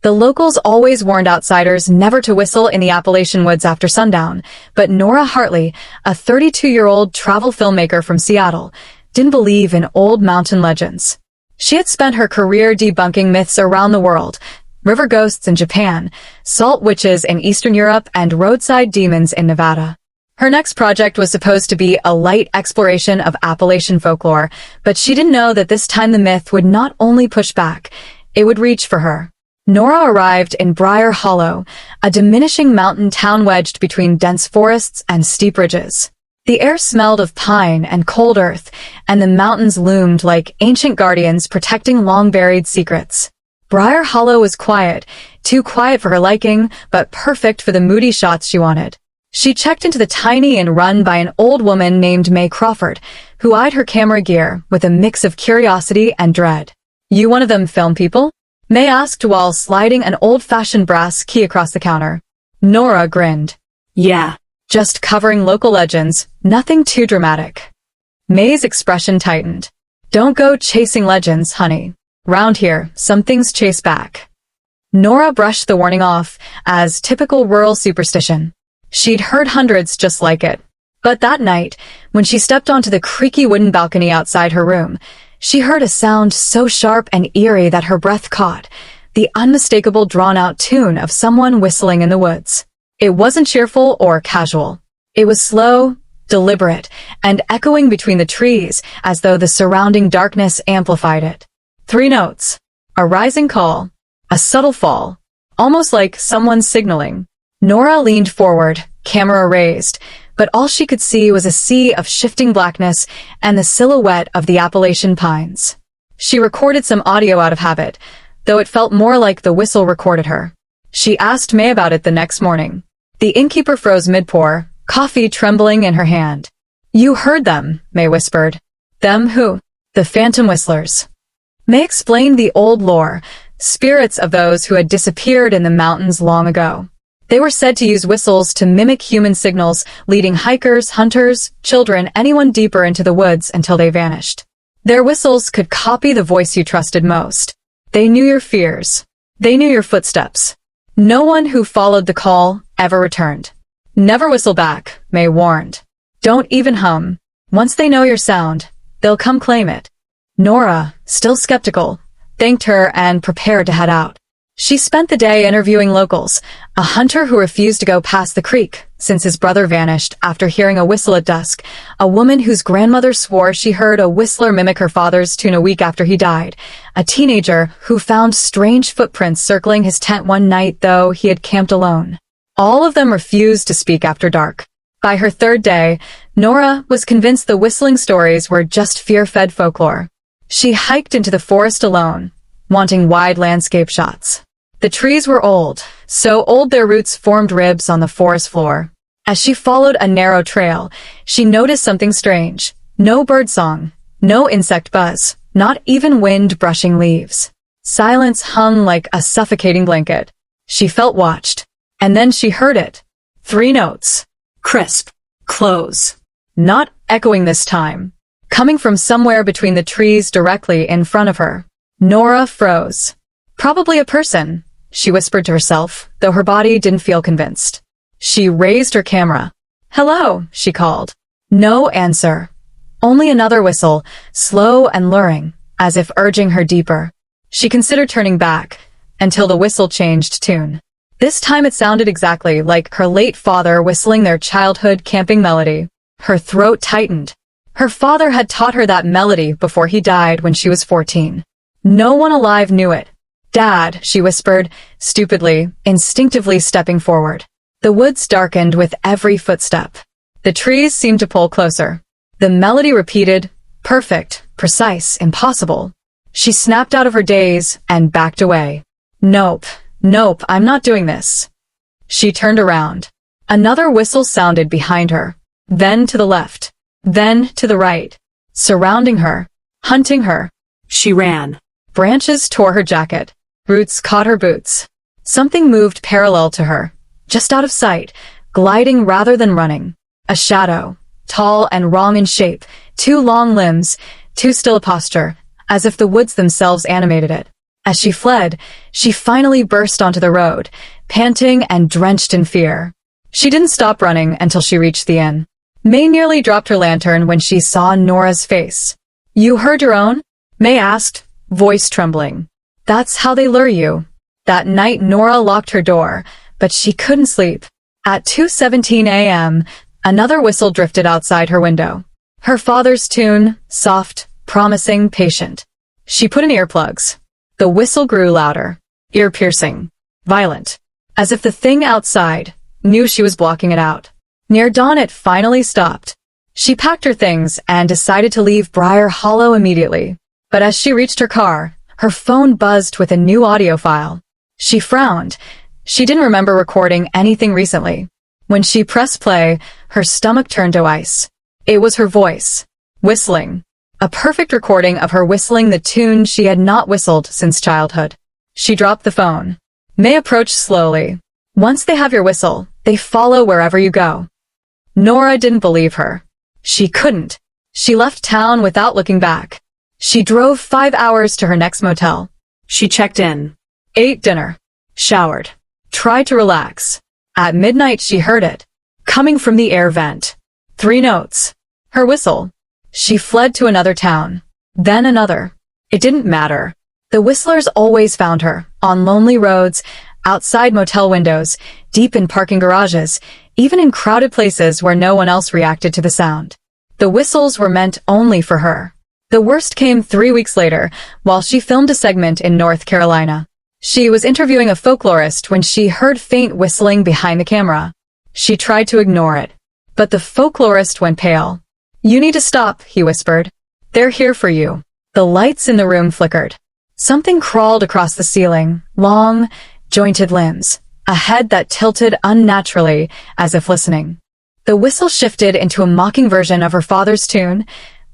The locals always warned outsiders never to whistle in the Appalachian woods after sundown, but Nora Hartley, a 32-year-old travel filmmaker from Seattle, didn't believe in old mountain legends. She had spent her career debunking myths around the world: river ghosts in Japan, salt witches in Eastern Europe, and roadside demons in Nevada. Her next project was supposed to be a light exploration of Appalachian folklore, but she didn't know that this time the myth would not only push back, it would reach for her. Nora arrived in Briar Hollow, a diminishing mountain town wedged between dense forests and steep ridges. The air smelled of pine and cold earth, and the mountains loomed like ancient guardians protecting long-buried secrets. Briar Hollow was quiet, too quiet for her liking, but perfect for the moody shots she wanted. She checked into the tiny inn run by an old woman named May Crawford, who eyed her camera gear with a mix of curiosity and dread. "You one of them film people?" May asked while sliding an old-fashioned brass key across the counter. Nora grinned. "Yeah, just covering local legends, nothing too dramatic." May's expression tightened. "Don't go chasing legends, honey. Round here, some things chase back." Nora brushed the warning off as typical rural superstition. She'd heard hundreds just like it. But that night, when she stepped onto the creaky wooden balcony outside her room, she heard a sound so sharp and eerie that her breath caught, the unmistakable drawn-out tune of someone whistling in the woods. It wasn't cheerful or casual. It was slow, deliberate, and echoing between the trees as though the surrounding darkness amplified it. 3 notes. A rising call. A subtle fall. Almost like someone signaling. Nora leaned forward, camera raised, but all she could see was a sea of shifting blackness and the silhouette of the Appalachian pines. She recorded some audio out of habit, though it felt more like the whistle recorded her. She asked May about it the next morning. The innkeeper froze mid-pour, coffee trembling in her hand. "You heard them," May whispered. "Them who?" "The Phantom Whistlers." May explained the old lore, spirits of those who had disappeared in the mountains long ago. They were said to use whistles to mimic human signals, leading hikers, hunters, children, anyone deeper into the woods until they vanished. Their whistles could copy the voice you trusted most. They knew your fears. They knew your footsteps. No one who followed the call ever returned. "Never whistle back," May warned. "Don't even hum. Once they know your sound, they'll come claim it." Nora, still skeptical, thanked her and prepared to head out. She spent the day interviewing locals, a hunter who refused to go past the creek since his brother vanished after hearing a whistle at dusk, a woman whose grandmother swore she heard a whistler mimic her father's tune a week after he died, a teenager who found strange footprints circling his tent one night though he had camped alone. All of them refused to speak after dark. By her 3rd day, Nora was convinced the whistling stories were just fear-fed folklore. She hiked into the forest alone, wanting wide landscape shots. The trees were old, so old their roots formed ribs on the forest floor. As she followed a narrow trail, she noticed something strange. No birdsong, no insect buzz, not even wind brushing leaves. Silence hung like a suffocating blanket. She felt watched. And then she heard it. 3 notes. Crisp. Close. Not echoing this time. Coming from somewhere between the trees directly in front of her. Nora froze. "Probably a person," she whispered to herself, though her body didn't feel convinced. She raised her camera. "Hello," she called. No answer. Only another whistle, slow and luring, as if urging her deeper. She considered turning back, until the whistle changed tune. This time it sounded exactly like her late father whistling their childhood camping melody. Her throat tightened. Her father had taught her that melody before he died when she was 14. No one alive knew it. "Dad," she whispered, stupidly, instinctively stepping forward. The woods darkened with every footstep. The trees seemed to pull closer. The melody repeated, perfect, precise, impossible. She snapped out of her daze and backed away. "Nope, nope, I'm not doing this." She turned around. Another whistle sounded behind her, then to the left, then to the right, surrounding her, hunting her. She ran. Branches tore her jacket. Roots caught her boots. Something moved parallel to her, just out of sight, gliding rather than running. A shadow, tall and wrong in shape, 2 long limbs, too still a posture, as if the woods themselves animated it. As she fled, she finally burst onto the road, panting and drenched in fear. She didn't stop running until she reached the inn. May nearly dropped her lantern when she saw Nora's face. "You heard your own?" May asked, voice trembling. "That's how they lure you." That night Nora locked her door, but she couldn't sleep. At 2:17 a.m., another whistle drifted outside her window. Her father's tune, soft, promising, patient. She put in earplugs. The whistle grew louder, ear-piercing, violent, as if the thing outside knew she was blocking it out. Near dawn it finally stopped. She packed her things and decided to leave Briar Hollow immediately. But as she reached her car, her phone buzzed with a new audio file. She frowned. She didn't remember recording anything recently. When she pressed play, her stomach turned to ice. It was her voice, whistling. A perfect recording of her whistling the tune she had not whistled since childhood. She dropped the phone. May approached slowly. "Once they have your whistle, they follow wherever you go." Nora didn't believe her. She couldn't. She left town without looking back. She drove 5 hours to her next motel. She checked in, ate dinner, showered, tried to relax. At midnight she heard it, coming from the air vent. 3 notes. Her whistle. She fled to another town, then another. It didn't matter. The whistlers always found her, on lonely roads, outside motel windows, deep in parking garages, even in crowded places where no one else reacted to the sound. The whistles were meant only for her. The worst came 3 weeks later, while she filmed a segment in North Carolina. She was interviewing a folklorist when she heard faint whistling behind the camera. She tried to ignore it, but the folklorist went pale. "You need to stop," he whispered. "They're here for you." The lights in the room flickered. Something crawled across the ceiling, long, jointed limbs, a head that tilted unnaturally as if listening. The whistle shifted into a mocking version of her father's tune,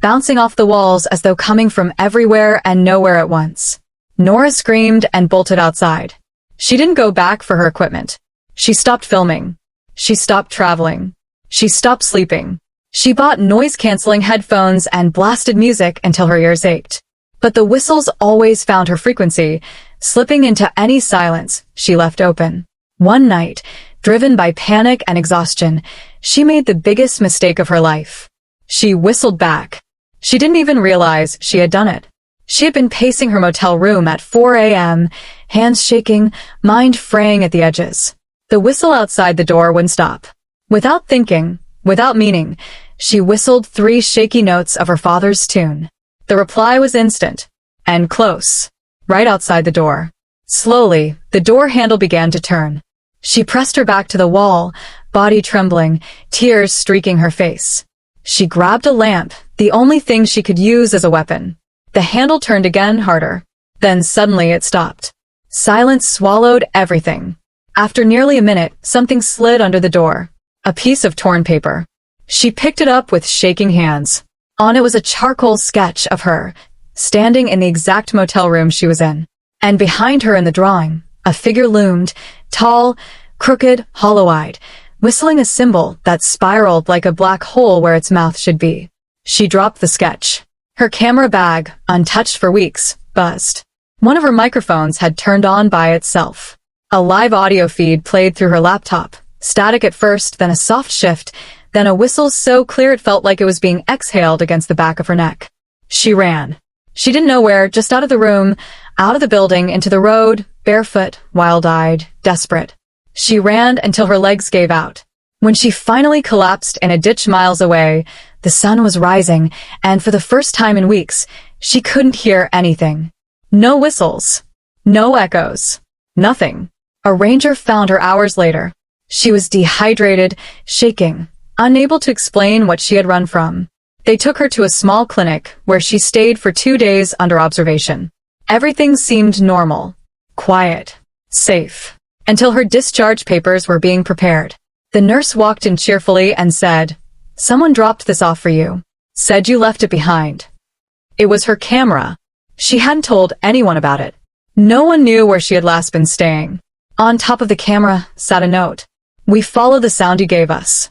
bouncing off the walls as though coming from everywhere and nowhere at once. Nora screamed and bolted outside. She didn't go back for her equipment. She stopped filming. She stopped traveling. She stopped sleeping. She bought noise-canceling headphones and blasted music until her ears ached. But the whistles always found her frequency, slipping into any silence she left open. One night, driven by panic and exhaustion, she made the biggest mistake of her life. She whistled back. She didn't even realize she had done it. She had been pacing her motel room at 4 a.m., hands shaking, mind fraying at the edges. The whistle outside the door wouldn't stop. Without thinking, without meaning, she whistled 3 shaky notes of her father's tune. The reply was instant and close, right outside the door. Slowly, the door handle began to turn. She pressed her back to the wall, body trembling, tears streaking her face. She grabbed a lamp, the only thing she could use as a weapon. The handle turned again harder. Then suddenly it stopped. Silence swallowed everything. After nearly a minute, something slid under the door. A piece of torn paper. She picked it up with shaking hands. On it was a charcoal sketch of her, standing in the exact motel room she was in. And behind her in the drawing, a figure loomed, tall, crooked, hollow-eyed, whistling a symbol that spiraled like a black hole where its mouth should be. She dropped the sketch. Her camera bag, untouched for weeks, buzzed. One of her microphones had turned on by itself. A live audio feed played through her laptop, static at first, then a soft shift, then a whistle so clear it felt like it was being exhaled against the back of her neck. She ran. She didn't know where, just out of the room, out of the building, into the road, barefoot, wild-eyed, desperate. She ran until her legs gave out. When she finally collapsed in a ditch miles away, the sun was rising, and for the first time in weeks, she couldn't hear anything. No whistles. No echoes. Nothing. A ranger found her hours later. She was dehydrated, shaking, unable to explain what she had run from. They took her to a small clinic where she stayed for 2 days under observation. Everything seemed normal, quiet, safe, until her discharge papers were being prepared. The nurse walked in cheerfully and said, "Someone dropped this off for you. Said you left it behind." It was her camera. She hadn't told anyone about it. No one knew where she had last been staying. On top of the camera sat a note. "We follow the sound you gave us."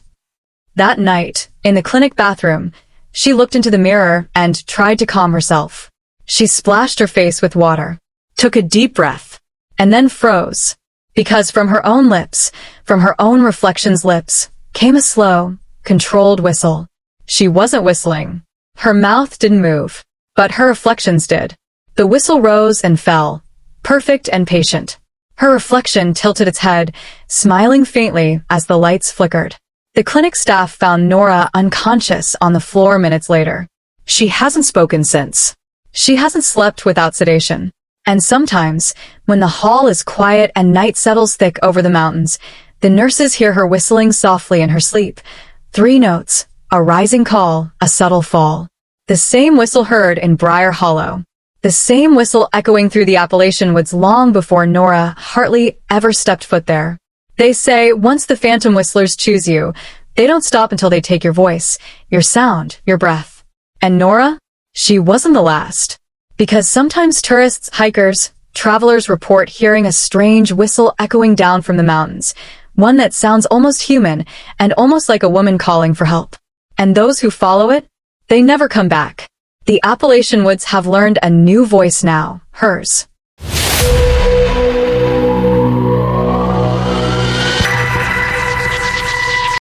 That night, in the clinic bathroom, she looked into the mirror and tried to calm herself. She splashed her face with water. took a deep breath, and then froze. Because from her own lips, from her own reflection's lips, came a slow, controlled whistle. She wasn't whistling. Her mouth didn't move, but her reflections did. The whistle rose and fell, perfect and patient. Her reflection tilted its head, smiling faintly as the lights flickered. The clinic staff found Nora unconscious on the floor minutes later. She hasn't spoken since. She hasn't slept without sedation. And sometimes, when the hall is quiet and night settles thick over the mountains, the nurses hear her whistling softly in her sleep. 3 notes, a rising call, a subtle fall. The same whistle heard in Briar Hollow. The same whistle echoing through the Appalachian woods long before Nora Hartley ever stepped foot there. They say once the Phantom Whistlers choose you, they don't stop until they take your voice, your sound, your breath. And Nora? She wasn't the last. Because sometimes tourists, hikers, travelers report hearing a strange whistle echoing down from the mountains, one that sounds almost human and almost like a woman calling for help. And those who follow it, they never come back. The Appalachian woods have learned a new voice now, hers.